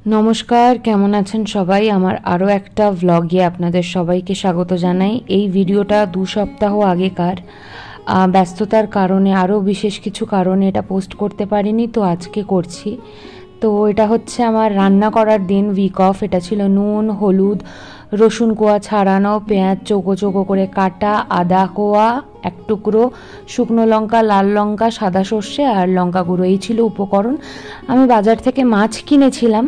नमस्कार केमन आছেন सबाई आमार आरो एकटा व्लगे आपनादेर सबाइके स्वागत जानाई। এই ভিডিওটা 2 সপ্তাহ আগেকার ব্যস্ততার কারণে আরও বিশেষ কিছু কারণে এটা পোস্ট করতে পারিনি, তো আজকে করছি। তো এটা হচ্ছে আমার রান্না করার দিন, উইক অফ। এটা ছিল নুন হলুদ রসুন কোয়া ছাড়ানো, পেঁয়াজ চৌকো চৌকো করে কাটা, আদা কোয়া এক টুকরো, শুকনো লঙ্কা লাল লঙ্কা সাদা সর্ষে আর লঙ্কা গুঁড়ো, এই ছিল উপকরণ। আমি বাজার থেকে মাছ কিনেছিলাম,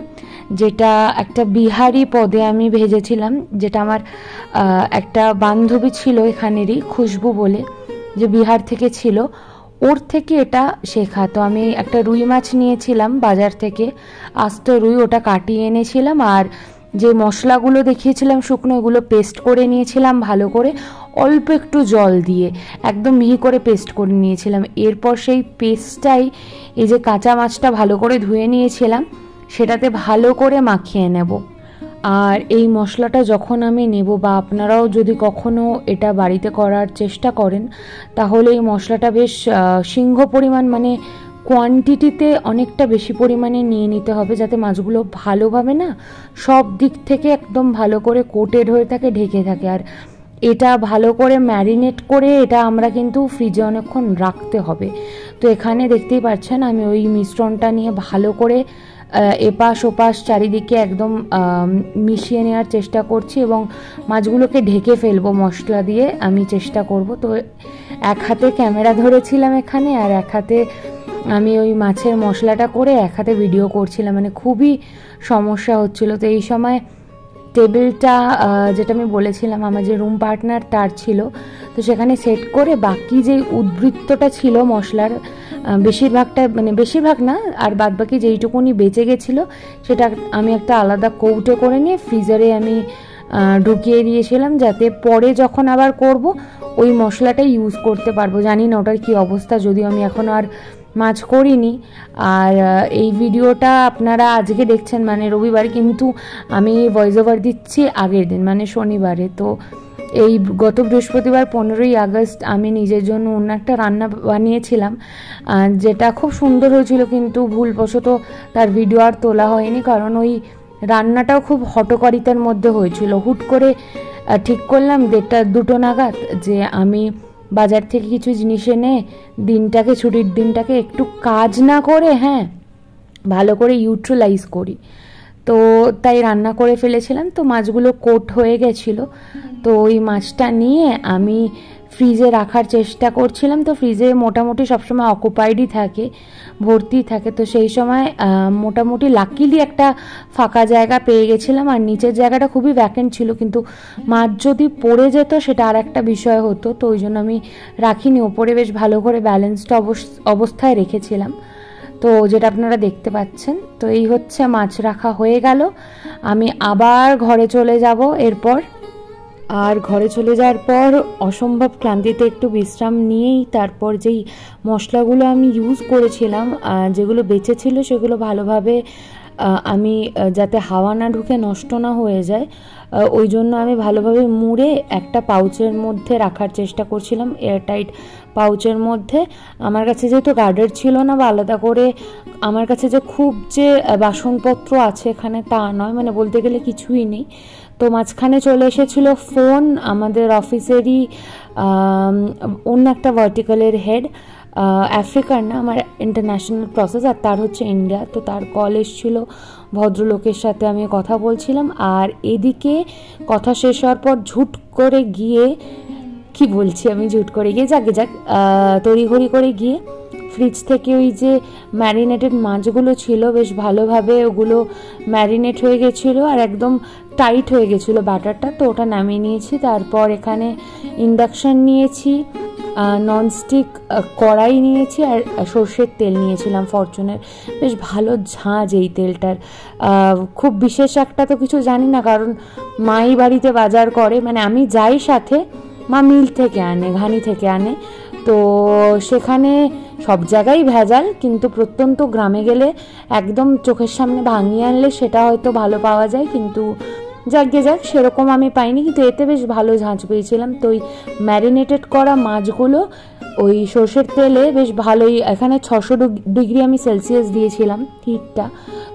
যেটা একটা বিহারি পদে আমি ভেজেছিলাম, যেটা আমার একটা বান্ধবী ছিল এখানেরই, খুশবু বলে, যে বিহার থেকে ছিল, ওর থেকে এটা শেখা। তো আমি একটা রুই মাছ নিয়েছিলাম বাজার থেকে, আস্ত রুই, ওটা কাটিয়ে এনেছিলাম। আর যে মশলাগুলো দেখিয়েছিলাম শুকনো, এগুলো পেস্ট করে নিয়েছিলাম ভালো করে, অল্প একটু জল দিয়ে একদম মিহি করে পেস্ট করে নিয়েছিলাম। এরপর সেই পেস্টটাই এই যে কাঁচা মাছটা ভালো করে ধুয়ে নিয়েছিলাম সেটাতে ভালো করে মাখিয়ে নেব। আর এই মশলাটা যখন আমি নেব, বা আপনারাও যদি কখনো এটা বাড়িতে করার চেষ্টা করেন, তাহলে এই মশলাটা বেশ সিংহ পরিমাণ, মানে কোয়ান্টিটিতে অনেকটা বেশি পরিমাণে নিয়ে নিতে হবে, যাতে মাছগুলো ভালোভাবে না সব দিক থেকে একদম ভালো করে কোটেড হয়ে থাকে, ঢেকে থাকে। আর এটা ভালো করে ম্যারিনেট করে এটা আমরা কিন্তু ফ্রিজে অনেকক্ষণ রাখতে হবে। তো এখানে দেখতেই পাচ্ছেন আমি ওই মিশ্রণটা নিয়ে ভালো করে এপাশ ওপাশ চারিদিকে একদম মিশিয়ে নেওয়ার চেষ্টা করছি, এবং মাছগুলোকে ঢেকে ফেলবো মশলা দিয়ে আমি চেষ্টা করব। তো এক হাতে ক্যামেরা ধরেছিলাম এখানে, আর এক হাতে আমি ওই মাছের মশলাটা করে এক হাতে ভিডিও করছিলাম, মানে খুবই সমস্যা হচ্ছিল। তো এই সময় টেবিলটা, যেটা আমি বলেছিলাম আমার যে রুম পার্টনার তার ছিল, তো সেখানে সেট করে বাকি যে উদ্বৃত্তটা ছিল মশলার, বেশিরভাগটা, মানে বেশিরভাগ না, আর বাদ বাকি যেইটুকুনি বেঁচে গেছিলো সেটা আমি একটা আলাদা কৌটে করে নিয়ে ফ্রিজারে আমি ঢুকিয়ে দিয়েছিলাম, যাতে পরে যখন আবার করব ওই মশলাটাই ইউজ করতে পারবো। জানি না ওটার কী অবস্থা, যদিও আমি এখন আর মাছ করিনি। আর এই ভিডিওটা আপনারা আজকে দেখছেন মানে রবিবার, কিন্তু আমি ভয়েস ওভার দিচ্ছি আগের দিন মানে শনিবারে। তো এই গত বৃহস্পতিবার 15ই আগস্ট আমি নিজের জন্য অন্য একটা রান্না বানিয়েছিলাম, যেটা খুব সুন্দর হয়েছিল, কিন্তু ভুলবশত তার ভিডিও আর তোলা হয়নি, কারণ ওই রান্নাটাও খুব হটকারিতার মধ্যে হয়েছিল। হুট করে ঠিক করলাম 1:30-2 নাগাদ যে আমি বাজার থেকে কিছু জিনিস এনে দিনটাকে, ছুটির দিনটাকে একটু কাজ না করে, হ্যাঁ, ভালো করে ইউটিলাইজ করি। তো তাই রান্না করে ফেলেছিলাম। তো মাছগুলো কোট হয়ে গেছিলো, তো ওই মাছটা নিয়ে আমি ফ্রিজে রাখার চেষ্টা করছিলাম। তো ফ্রিজে মোটামুটি সবসময় অকুপাইডই থাকে, ভর্তি থাকে। তো সেই সময় মোটামুটি লাকিলি একটা ফাঁকা জায়গা পেয়ে গেছিলাম, আর নিচের জায়গাটা খুবই ভ্যাকেন্ট ছিল, কিন্তু মাছ যদি পড়ে যেত সেটা আর একটা বিষয় হতো। তো ওই জন্য আমি রাখিনি, ওপরে বেশ ভালো করে ব্যালেন্সড অবস্থায় রেখেছিলাম, তো যেটা আপনারা দেখতে পাচ্ছেন। তো এই হচ্ছে মাছ রাখা হয়ে গেল। আমি আবার ঘরে চলে যাব এরপর। আর ঘরে চলে যাওয়ার পর অসম্ভব ক্লান্তিতে একটু বিশ্রাম নিয়েই তারপর যেই মশলাগুলো আমি ইউজ করেছিলাম, যেগুলো বেঁচে ছিল, সেগুলো ভালোভাবে আমি, যাতে হাওয়া না ঢুকে নষ্ট না হয়ে যায়, ওই জন্য আমি ভালোভাবে মুড়ে একটা পাউচের মধ্যে রাখার চেষ্টা করছিলাম, এয়ারটাইট পাউচের মধ্যে। আমার কাছে যেহেতু গার্ডার ছিল না, বা আলাদা করে আমার কাছে যে খুব যে বাসনপত্র আছে এখানে তা নয়, মানে বলতে গেলে কিছুই নেই। তো মাঝখানে চলে এসেছিল ফোন, আমাদের অফিসেরই অন্য একটা ভার্টিক্যালের হেড, আফ্রিকার না, আমার ইন্টারন্যাশনাল প্রসেস, আর তার হচ্ছে ইন্ডিয়া। তো তার কল এসেছিলো, ভদ্রলোকের সাথে আমি কথা বলছিলাম। আর এদিকে কথা শেষ হওয়ার পর ঝুট করে গিয়ে, কি বলছি আমি, ঝুট করে গিয়ে যাক তড়িঘড়ি করে গিয়ে ফ্রিজ থেকে ওই যে ম্যারিনেটেড মাছগুলো ছিল, বেশ ভালোভাবে ওগুলো ম্যারিনেট হয়ে গেছিলো আর একদম টাইট হয়ে গেছিলো ব্যাটারটা, তো ওটা নামিয়ে নিয়েছি। তারপর এখানে ইন্ডাকশান নিয়েছি, ননস্টিক কড়াই নিয়েছি, আর সর্ষের তেল নিয়েছিলাম ফরচুনের, বেশ ভালো ঝাঁঝ এই তেলটার। খুব বিশেষ একটা তো কিছু জানি না, কারণ মাই বাড়িতে বাজার করে, মানে আমি যাই সাথে, মা মিল থেকে আনে, ঘানি থেকে আনে। তো সেখানে সব জায়গায় ভেজাল, কিন্তু প্রত্যন্ত গ্রামে গেলে একদম চোখের সামনে ভাঙিয়ে আনলে সেটা হয়তো ভালো পাওয়া যায়, কিন্তু যাক সেরকম আমি পাইনি, কিন্তু এতে বেশ ভালো ঝাঁঝ পেয়েছিলাম। তো ওই ম্যারিনেটেড করা মাছগুলো ওই সর্ষের তেলে বেশ ভালোই, এখানে 600 ডিগ্রি আমি সেলসিয়াস দিয়েছিলাম হিটটা,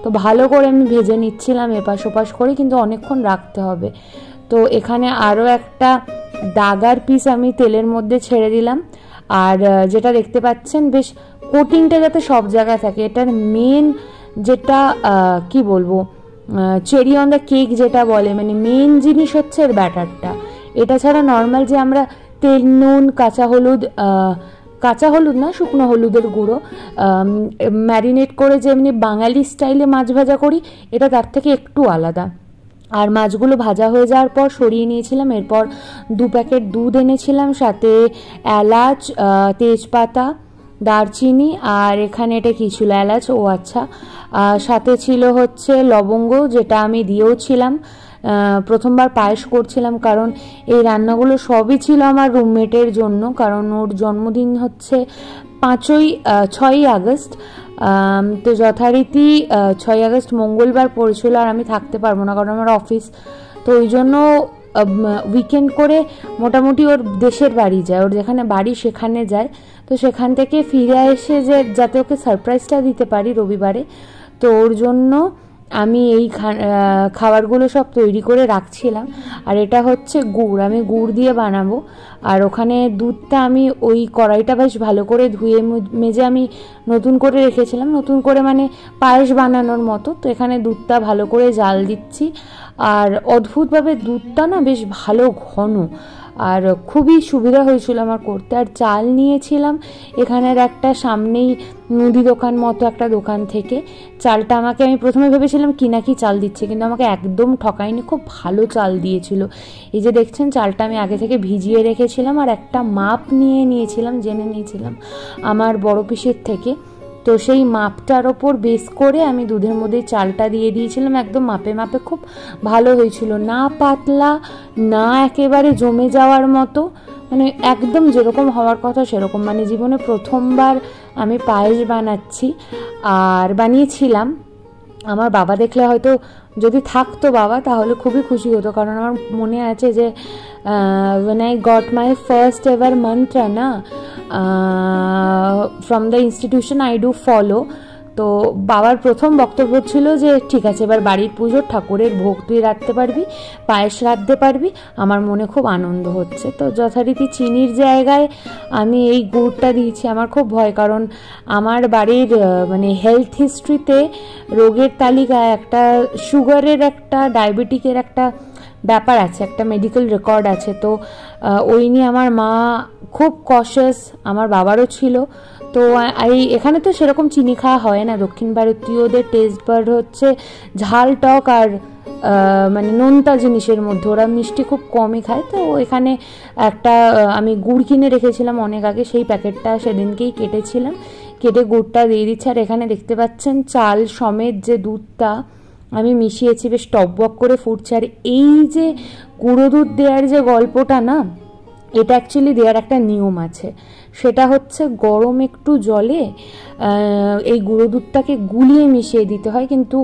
তো ভালো করে আমি ভেজে নিচ্ছিলাম এপাশ ওপাশ করে, কিন্তু অনেকক্ষণ রাখতে হবে। তো এখানে আরও একটা দাগার পিস আমি তেলের মধ্যে ছেড়ে দিলাম। আর যেটা দেখতে পাচ্ছেন বেশ কোটিংটা যাতে সব জায়গায় থাকে, এটার মেন যেটা কি বলবো, চেরি অন দ্য কেক যেটা বলে, মানে মেন জিনিস হচ্ছে এর ব্যাটারটা। এটা ছাড়া নর্মাল যে আমরা তেল, নুন, কাঁচা হলুদ না, শুকনো হলুদের গুঁড়ো ম্যারিনেট করে যেমনি বাঙালি স্টাইলে মাছ ভাজা করি, এটা তার থেকে একটু আলাদা। আর মাছগুলো ভাজা হয়ে যাওয়ার পর সরিয়ে নিয়েছিলাম। এরপর 2 প্যাকেট দুধ এনেছিলাম, সাথে এলাচ, তেজপাতা, দারচিনি, আর এখানে এটা কী ছিল, এলাচ, ও আচ্ছা, সাথে ছিল হচ্ছে লবঙ্গ, যেটা আমি দিয়েও ছিলাম। প্রথমবার পায়েস করছিলাম, কারণ এই রান্নাগুলো সবই ছিল আমার রুমমেটের জন্য, কারণ ওর জন্মদিন হচ্ছে 6ই আগস্ট। তো যথারীতি 6ই আগস্ট মঙ্গলবার পড়েছিল, আর আমি থাকতে পারবো না কারণ আমার অফিস, তো ওই জন্য উইকেন্ড করে মোটামুটি ওর দেশের বাড়ি যায়, ওর যেখানে বাড়ি সেখানে যায়। তো সেখান থেকে ফিরে এসে যাতে ওকে সারপ্রাইজটা দিতে পারি রবিবারে, তো ওর জন্য আমি এই খাবারগুলো সব তৈরি করে রাখছিলাম। আর এটা হচ্ছে গুড়, আমি গুড় দিয়ে বানাবো। আর ওখানে দুধটা আমি ওই কড়াইটা বেশ ভালো করে ধুয়ে মেজে আমি নতুন করে রেখেছিলাম, নতুন করে মানে পায়েস বানানোর মতো। তো এখানে দুধটা ভালো করে জাল দিচ্ছি, আর অদ্ভুতভাবে দুধটা না বেশ ভালো ঘন, আর খুবই সুবিধা হয়েছিল আমার করতে। আর চাল নিয়েছিলাম এখানের একটা সামনেই মুদি দোকান মতো একটা দোকান থেকে। চালটা আমাকে, আমি প্রথমে ভেবেছিলাম কি না কি চাল দিচ্ছে, কিন্তু আমাকে একদম ঠকায়নি, খুব ভালো চাল দিয়েছিল। এই যে দেখছেন চালটা আমি আগে থেকে ভিজিয়ে রেখেছিলাম, আর একটা মাপ নিয়েছিলাম, জেনে নিয়েছিলাম আমার বড় পিসের থেকে। তো সেই মাপটার ওপর বেস করে আমি দুধের মধ্যে চালটা দিয়ে দিয়েছিলাম, একদম মাপে মাপে, খুব ভালো হয়েছিল, না পাতলা না একেবারে জমে যাওয়ার মতো, মানে একদম যেরকম হওয়ার কথা সেরকম। মানে জীবনে প্রথমবার আমি পায়েস বানাচ্ছি আর বানিয়েছিলাম। আমার বাবা দেখলে হয়তো, যদি থাকতো বাবা তাহলে খুবই খুশি হতো, কারণ আমার মনে আছে যে when I got my first ever mantra না from the institution I do follow, তো বাবার প্রথম বক্তব্য ছিল যে ঠিক আছে এবার বাড়ির পুজো, ঠাকুরের ভোগ তুই রাখতে পারবি, পায়েস রাখতে পারবি, আমার মনে খুব আনন্দ হচ্ছে। তো যথারীতি চিনির জায়গায় আমি এই গুড়টা দিয়েছি। আমার খুব ভয়, কারণ আমার বাড়ির মানে হেলথ হিস্ট্রিতে রোগের তালিকায় একটা সুগারের, একটা ডায়াবেটিকের একটা ব্যাপার আছে, একটা মেডিকেল রেকর্ড আছে। তো ওই নিয়ে আমার মা খুব কশাস, আমার বাবারও ছিল। তো এখানে তো সেরকম চিনি খাওয়া হয় না, দক্ষিণ ভারতীয়দের টেস্ট বাড হচ্ছে ঝাল, টক আর মানে নোনতা জিনিসের মধ্যে, ওরা মিষ্টি খুব কমই খায়। তো এখানে একটা আমি গুড় কিনে রেখেছিলাম অনেক আগে, সেই প্যাকেটটা সেদিনকেই কেটেছিলাম, কেটে গুড়টা দিয়ে দিচ্ছি। আর এখানে দেখতে পাচ্ছেন চাল সমেত যে দুধটা আমি মিশিয়েছি, বেশ টকবক করে ফুটছে। আর এই যে গুঁড়ো দুধ দেওয়ার যে গল্পটা না, এটা অ্যাকচুয়ালি দেওয়ার একটা নিয়ম আছে, সেটা হচ্ছে গরম একটু জলে এই গুঁড়ো দুধটাকে গুলিয়ে মিশিয়ে দিতে হয়। কিন্তু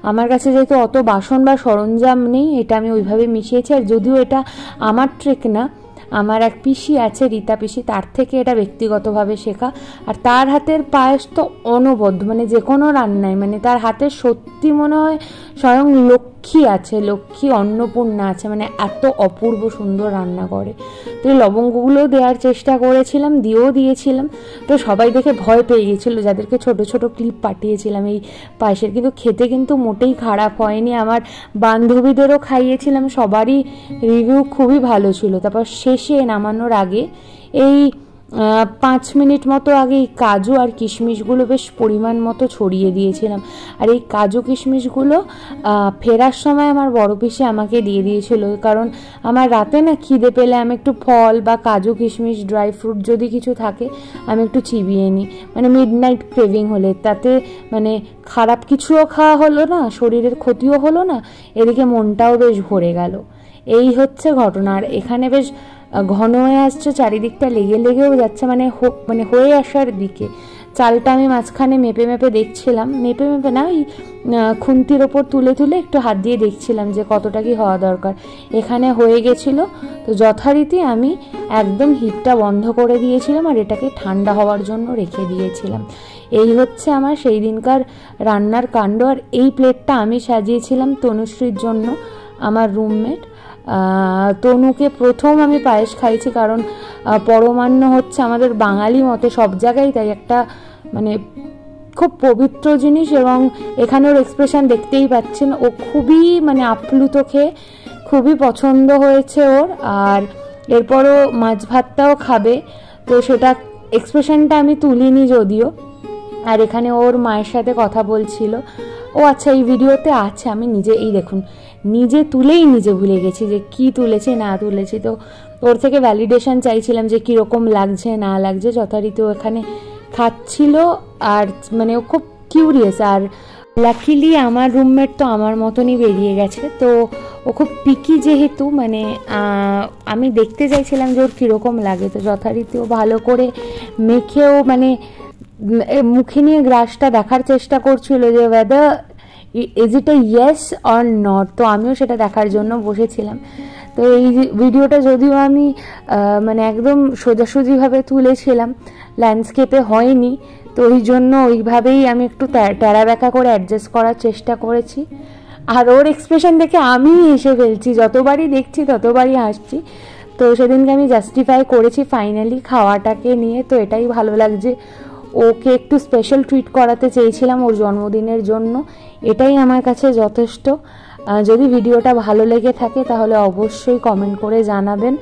আমার কাছে যেহেতু অত বাসন বা সরঞ্জাম নেই, এটা আমি ওইভাবে মিশিয়েছি। আর যদিও এটা আমার ট্রিক না, আমার এক পিসি আছে, রীতা পিসি, তার থেকে এটা ব্যক্তিগতভাবে শেখা। আর তার হাতের পায়েস তো অনবদ্য, মানে যে কোনো রান্নায়, মানে তার হাতে সত্যি মনে হয় স্বয়ং লক্ষ্মী আছে, লক্ষ্মী অন্নপূর্ণা আছে, মানে এত অপূর্ব সুন্দর রান্না করে। তো এই লবঙ্গগুলো দেওয়ার চেষ্টা করেছিলাম, দিয়েও দিয়েছিলাম। তো সবাই দেখে ভয় পেয়ে গেছিলো, যাদেরকে ছোট ছোট ক্লিপ পাঠিয়েছিলাম এই পায়েসের। কিন্তু খেতে কিন্তু মোটেই খারাপ হয়নি, আমার বান্ধবীদেরও খাইয়েছিলাম, সবারই রিভিউ খুবই ভালো ছিল। তারপর শেষে নামানোর আগে এই 5 মিনিট মতো আগে এই কাজু আর কিশমিশগুলো বেশ পরিমাণ মতো ছড়িয়ে দিয়েছিলাম। আর এই কাজু কিশমিশগুলো ফেরার সময় আমার বড় পিসি আমাকে দিয়ে দিয়েছিল, কারণ আমার রাতে না খিদে পেলে আমি একটু ফল বা কাজু কিশমিশ ড্রাই ফ্রুট যদি কিছু থাকে আমি একটু চিবিয়ে নিই, মানে মিডনাইট ক্রেভিং হলে, তাতে মানে খারাপ কিছুও খাওয়া হলো না, শরীরের ক্ষতিও হলো না, এদিকে মনটাও বেশ ভরে গেল। এই হচ্ছে ঘটনা। আর এখানে বেশ ঘন হয়ে আসছে, চারিদিকটা লেগেও যাচ্ছে, মানে হয়ে আসার দিকে। চালটা আমি মাঝখানে মেপে মেপে দেখছিলাম, মেপে মেপে না, ওই খুন্তির ওপর তুলে তুলে একটু হাত দিয়ে দেখছিলাম যে কতটা কি হওয়া দরকার। এখানে হয়ে গেছিলো, তো যথারীতি আমি একদম হিটটা বন্ধ করে দিয়েছিলাম আর এটাকে ঠান্ডা হওয়ার জন্য রেখে দিয়েছিলাম। এই হচ্ছে আমার সেই দিনকার রান্নার কাণ্ড। আর এই প্লেটটা আমি সাজিয়েছিলাম তনুশ্রীর জন্য, আমার রুমমেট। তনুকে প্রথম আমি পায়েস খাইছি, কারণ পরমান্ন হচ্ছে আমাদের বাঙালি মতে সব জায়গায় তাই একটা মানে খুব পবিত্র জিনিস, এবং এখানে ওর এক্সপ্রেশন দেখতেই পাচ্ছেন, ও খুবই মানে আপ্লুত খেয়ে খুবই পছন্দ হয়েছে ওর। আর এরপরও মাছ ভাতটাও খাবে, তো সেটা এক্সপ্রেশনটা আমি তুলিনি যদিও। আর এখানে ওর মায়ের সাথে কথা বলছিল। ও আচ্ছা, এই ভিডিওতে আছে, আমি নিজে এই দেখুন নিজে তুলেই নিজে ভুলে গেছি যে কি তুলেছি না তুলেছি। তো ওর থেকে ভ্যালিডেশন চাইছিলাম যে কীরকম লাগছে না লাগছে। যথারীতি ও এখানে খাচ্ছিল, আর মানে ও খুব কিউরিয়াস। আর লাকিলি আমার রুমমেট তো আমার মতনই বেরিয়ে গেছে, তো ও খুব পিকি যেহেতু, মানে আমি দেখতে চাইছিলাম যে ওর কীরকম লাগে। তো যথারীতি ও ভালো করে মেখেও মানে মুখে নিয়ে গ্রাসটা দেখার চেষ্টা করছিল যে weather is it A yes or not. তো আমিও সেটা দেখার জন্য বসেছিলাম। তো এই ভিডিওটা যদিও আমি মানে একদম সোজাসুজিভাবে তুলেছিলাম, ল্যান্ডস্কেপে হয়নি, তো ওই জন্য ওইভাবেই আমি একটু ট্যাড়া ব্যাকা করে অ্যাডজাস্ট করার চেষ্টা করেছি। আর ওর এক্সপ্রেশন দেখে আমি হেসে ফেলছি, যতবারই দেখছি ততবারই হাসছি। তো সেদিনকে আমি জাস্টিফাই করেছি ফাইনালি খাওয়াটাকে নিয়ে। তো এটাই ভালো লাগছে, ওকে একটু স্পেশাল ট্রিট করাতে চেয়েছিলাম ওর জন্মদিনের জন্য, এটাই আমার কাছে যথেষ্ট। যদি ভিডিওটা ভালো লেগে থাকে তাহলে অবশ্যই কমেন্ট করে জানাবেন,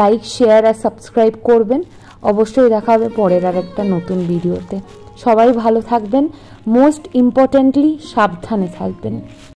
লাইক শেয়ার আর সাবস্ক্রাইব করবেন। অবশ্যই দেখা হবে পরের আর একটা নতুন ভিডিওতে। সবাই ভালো থাকবেন, মোস্ট ইম্পর্টেন্টলি সাবধানে থাকবেন।